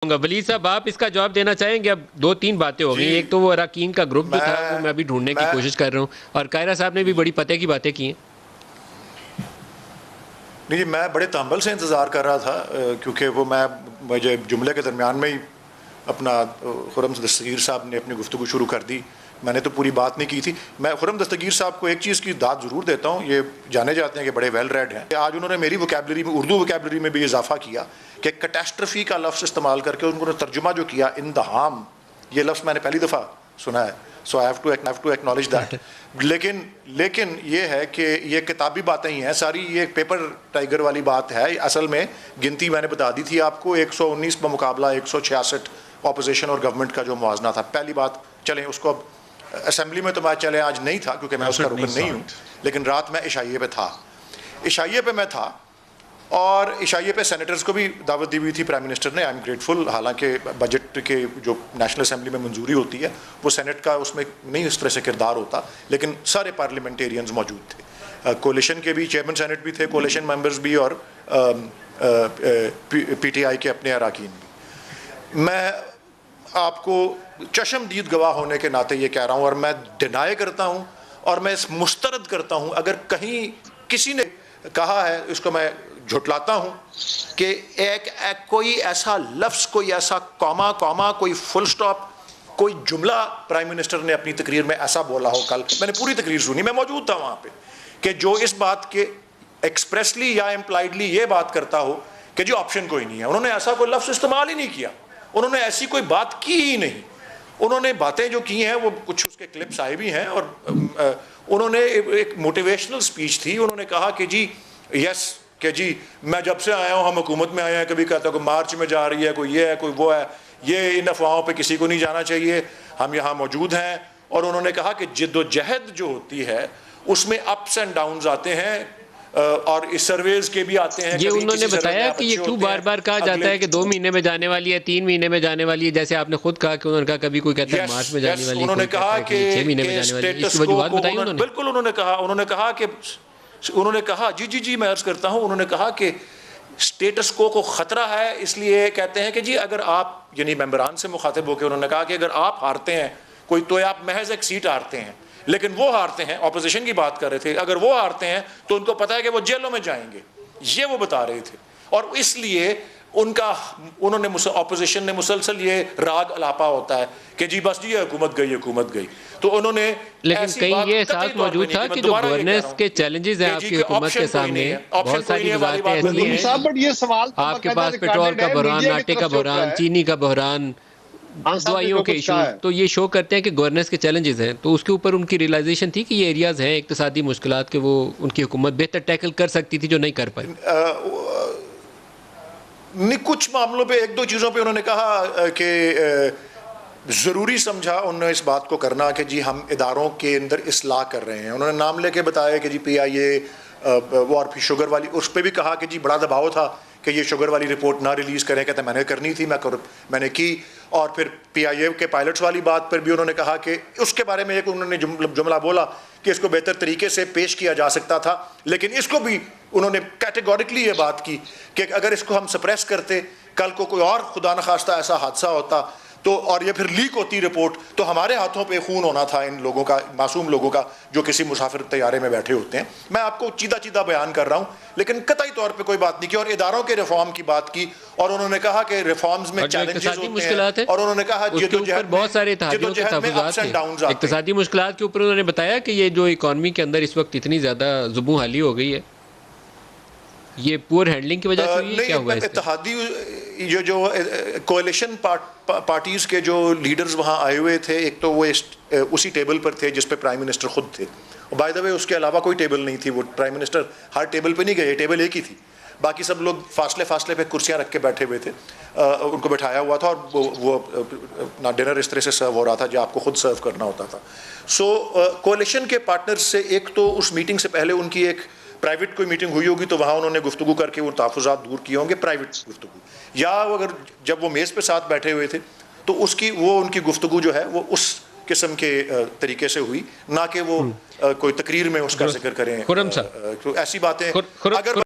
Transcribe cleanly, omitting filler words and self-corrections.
ولید صاحب آپ اس کا جواب دینا چاہیں گے؟ اب دو تین باتیں ہو گئی. ایک تو وہ اراکین کا گروپ جو تھا وہ میں ابھی ڈھونڈنے کی کوشش کر رہا ہوں, اور قاہرہ صاحب نے بھی بڑی پتے کی باتیں کی ہیں. نہیں میں بڑے تحمل سے انتظار کر رہا تھا, کیونکہ وہ مجھے جملے کے درمیان میں ہی اپنا خرم دستگیر صاحب نے اپنی گفتگو شروع کر دی. میں نے تو پوری بات نہیں کی تھی. میں خرم دستگیر صاحب کو ایک چیز کی داد ضرور دیتا ہوں, یہ جانے جاتے ہیں کہ بڑے ویل ریڈ ہیں. آج انہوں نے میری وکیبلری میں, اردو وکیبلری میں بھی اضافہ کیا کہ کیٹاسٹرفی کا لفظ استعمال کر کے ان کو ترجمہ جو کیا ان دا ہارم, یہ لفظ میں نے پہلی دفعہ سنا ہے. So I have to acknowledge that. لیکن یہ ہے کہ یہ کتابی باتیں ہی ہیں ساری, یہ پیپر ٹائیگر والی بات ہے. اصل میں گنتی میں نے بتا دی تھی آپ کو, 119 بمقابلہ 166 اپوزیشن اور گورنمنٹ کا جو موازنہ تھا. پہلی بات چلیں اس کو, اب اسمبلی میں تو میں چلے آج نہیں تھا کیونکہ میں اس کا رکن نہیں ہوں, لیکن رات میں عشائیے پہ تھا. عشائیے پہ میں تھا اور عشائیے پہ سینیٹرز کو بھی دعوت دی ہوئی تھی پرائم منسٹر نے. I am grateful. حالانکہ بجٹ کے جو نیشنل اسمبلی میں منظوری ہوتی ہے وہ سینٹ کا اس میں نہیں اس طرح سے کردار ہوتا, لیکن سارے پارلیمنٹیرینز موجود تھے. کولیشن کے بھی چیئرمین سینٹ بھی تھے, کولیشن ممبرز بھی, اور پی ٹی آئی کے اپنے اراکین بھی. میں آپ کو چشم دید گواہ ہونے کے ناطے یہ کہہ رہا ہوں, اور میں ڈینائی کرتا ہوں اور میں اس مسترد کرتا ہوں اگر کہیں کسی نے کہا ہے, اس کو میں جھٹلاتا ہوں کہ کوئی ایسا لفظ, کوئی ایسا کاما, کوئی فل سٹاپ, کوئی جملہ پرائم منسٹر نے اپنی تقریر میں ایسا بولا ہو. کل میں نے پوری تقریر سنی, میں موجود تھا وہاں پہ, کہ جو اس بات کے ایکسپریسلی یا امپلائڈلی یہ بات کرتا ہو کہ جو آپشن کوئی نہیں ہے. انہوں نے ایسا کوئی لفظ استعمال ہی نہیں کیا, انہوں نے ایسی کوئی بات کی ہی نہیں. انہوں نے باتیں جو کی ہیں وہ کچھ اس کے کلپس آئے بھی ہیں, اور انہوں نے ایک موٹیویشنل سپیچ تھی. انہوں نے کہا کہ جی یس, کہ جی میں جب سے آیا ہوں ہم حکومت میں آئے ہیں, کبھی کہتا ہے کوئی مارچ میں جا رہی ہے, کوئی یہ ہے, کوئی وہ ہے, یہ ان افواہوں پہ کسی کو نہیں جانا چاہیے, ہم یہاں موجود ہیں. اور انہوں نے کہا کہ جد و جہد جو ہوتی ہے اس میں اپس اینڈ ڈاؤنز آتے ہیں, اور اس سرویز کے بھی آتے ہیں. یہ انہوں نے بتایا کہ یہ کیوں بار بار کہا جاتا ہے کہ 2 مہینے میں جانے والی ہے, 3 مہینے میں جانے والی ہے, جیسے آپ نے خود کہا کہ انہوں نے کہا کبھی کوئی کہتا ہے مارچ میں جانے والی ہے, انہوں نے کہا کہ 6 مہینے میں جانے والی ہے. اس کی وجوہات بتائی انہوں نے. بالکل انہوں نے کہا جی میں عرض کرتا ہوں, انہوں نے کہا کہ اسٹیٹس کو خطرہ ہے, اس لیے کہتے ہیں کہ جی اگر آپ, یعنی ممبران سے مخاطب ہو کے انہوں نے کہا کہ اگر آپ ہارتے ہیں کوئی, تو آپ محض ایک سیٹ ہارتے ہیں, لیکن وہ ہارتے ہیں, اپوزیشن کی بات کر رہے تھے, اگر وہ ہارتے ہیں تو ان کو پتا ہے کہ وہ جیلوں میں جائیں گے, یہ وہ بتا رہے تھے. اور اس لیے انہوں نے اپوزیشن نے مسلسل یہ راگ الاپا ہوتا ہے کہ جی بس جی حکومت گئی. تو انہوں نے, لیکن کہیں یہ احساس موجود تھا کہ جو گورننس کے چیلنجز ہیں آپ کی حکومت کے سامنے, بہت ساری وزارتیں ایسی ہیں, آپ کے پاس پیٹرول کا بحران, آٹے کا بحران, چینی کا بحران, دوائیوں کے ایشو, تو یہ شو کرتے ہیں کہ گورننس کے چیلنجز ہیں. تو اس کے اوپر ان کی ریئلائزیشن تھی کہ یہ ایریاز ہیں اقتصادی مشکلات کے, وہ ان کی حکومت بہتر ٹیکل کر سکتی تھی جو نہیں کر پائی. کچھ معاملوں پہ, 1-2 چیزوں پہ انہوں نے کہا کہ ضروری سمجھا انہوں نے اس بات کو کرنا کہ جی ہم اداروں کے اندر اصلاح کر رہے ہیں. انہوں نے نام لے کے بتایا کہ جی پی آئی اے, وہ اور پھر شوگر والی, اس پہ بھی کہا کہ جی بڑا دباؤ تھا کہ یہ شوگر والی رپورٹ نہ ریلیز کریں. کہتے ہیں میں نے کرنی تھی, میں نے کی. اور پھر پی آئی اے کے پائلٹس والی بات پر بھی انہوں نے کہا کہ اس کے بارے میں ایک انہوں نے جملہ بولا کہ اس کو بہتر طریقے سے پیش کیا جا سکتا تھا, لیکن اس کو بھی انہوں نے کیٹیگورکلی یہ بات کی کہ اگر اس کو ہم سپریس کرتے, کل کو کوئی اور خدا نخواستہ ایسا حادثہ ہوتا تو, اور یہ پھر لیک ہوتی رپورٹ, تو ہمارے ہاتھوں پہ خون ہونا تھا ان لوگوں کا, معصوم لوگوں کا جو کسی مسافر طیارے میں بیٹھے ہوتے ہیں. میں آپ کو چیدہ بیان کر رہا ہوں, لیکن قطعی طور پہ کوئی بات نہیں کی. اور اداروں کے ریفارم کی بات کی, اور انہوں نے کہا کہ ریفارمز میں چیلنجز ہوتے ہیں, اور انہوں نے کہا بہت سارے اتحادیوں کے تحفظات ہیں. اقتصادی مشکلات کے اوپر انہوں نے بتایا کہ یہ جو اکانومی کے اندر اس وقت اتنی زیادہ زبوں حالی ہو گئی ہے, یہ پور ہینڈلنگ کی وجہ سے ہوئی ہے, کیا ہوا ہے؟ اتحادی جو کولیشن پارٹیز کے جو لیڈرز وہاں آئے ہوئے تھے, ایک تو وہ اسی ٹیبل پر تھے جس پہ پرائم منسٹر خود تھے. بائی دا وے اس کے علاوہ کوئی ٹیبل نہیں تھی, وہ پرائم منسٹر ہر ٹیبل پہ نہیں گئے, ٹیبل ایک ہی تھی, باقی سب لوگ فاصلے پہ کرسیاں رکھ کے بیٹھے ہوئے تھے, ان کو بٹھایا ہوا تھا, اور وہ نہ ڈنر اس طرح سے سرو ہو رہا تھا جو آپ کو خود سرو کرنا ہوتا تھا. سو کولیشن کے پارٹنرز سے ایک تو اس میٹنگ سے پہلے ان کی ایک پرائیویٹ کوئی میٹنگ ہوئی ہوگی, تو وہاں انہوں نے گفتگو کر کے وہ تحفظات دور کیے ہوں گے, پرائیویٹ گفتگو, یا اگر جب وہ میز پہ ساتھ بیٹھے ہوئے تھے تو ان کی گفتگو جو ہے وہ اس قسم کے طریقے سے ہوئی, نہ کہ وہ کوئی تقریر میں اس کا ذکر کریں. ایسی باتیں اگر